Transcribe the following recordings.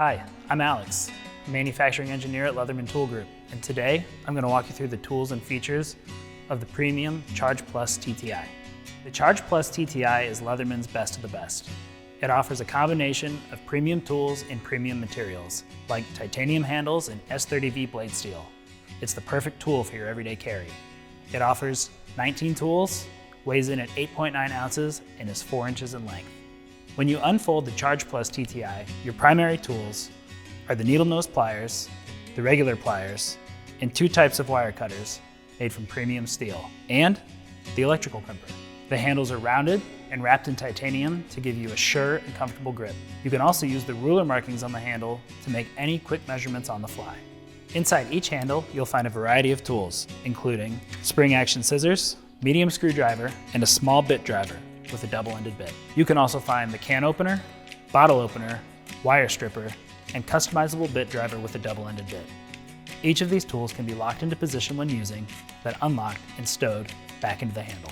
Hi, I'm Alex, manufacturing engineer at Leatherman Tool Group, and today I'm going to walk you through the tools and features of the premium Charge Plus TTI. The Charge Plus TTI is Leatherman's best of the best. It offers a combination of premium tools and premium materials, like titanium handles and S30V blade steel. It's the perfect tool for your everyday carry. It offers 19 tools, weighs in at 8.9 ounces, and is 4 inches in length. When you unfold the Charge Plus TTI, your primary tools are the needle nose pliers, the regular pliers, and 2 types of wire cutters made from premium steel, and the electrical crimper. The handles are rounded and wrapped in titanium to give you a sure and comfortable grip. You can also use the ruler markings on the handle to make any quick measurements on the fly. Inside each handle, you'll find a variety of tools, including spring action scissors, medium screwdriver, and a small bit driver with a double-ended bit. You can also find the can opener, bottle opener, wire stripper, and customizable bit driver with a double-ended bit. Each of these tools can be locked into position when using, then unlocked and stowed back into the handle.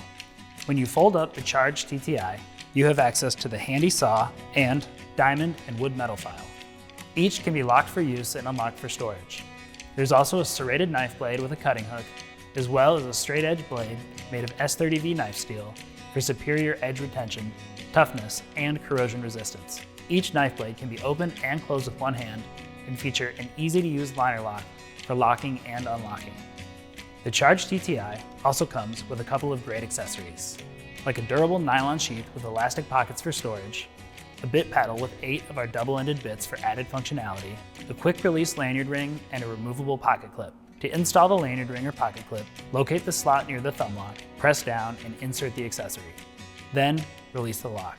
When you fold up the Charge TTI, you have access to the handy saw and diamond and wood metal file. Each can be locked for use and unlocked for storage. There's also a serrated knife blade with a cutting hook, as well as a straight edge blade made of S30V knife steel for superior edge retention, toughness, and corrosion resistance. Each knife blade can be opened and closed with one hand and feature an easy-to-use liner lock for locking and unlocking. The Charge TTI also comes with a couple of great accessories, like a durable nylon sheath with elastic pockets for storage, a bit paddle with 8 of our double-ended bits for added functionality, a quick-release lanyard ring, and a removable pocket clip. To install the lanyard ring or pocket clip, locate the slot near the thumb lock, press down, and insert the accessory. Then, release the lock.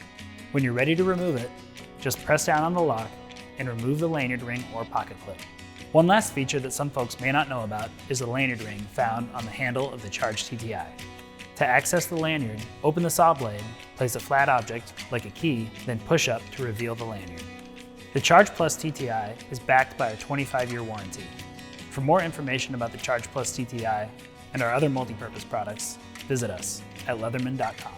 When you're ready to remove it, just press down on the lock and remove the lanyard ring or pocket clip. One last feature that some folks may not know about is the lanyard ring found on the handle of the Charge TTI. To access the lanyard, open the saw blade, place a flat object, like a key, then push up to reveal the lanyard. The Charge Plus TTI is backed by a 25-year warranty. For more information about the Charge Plus TTI and our other multi-purpose products, visit us at leatherman.com.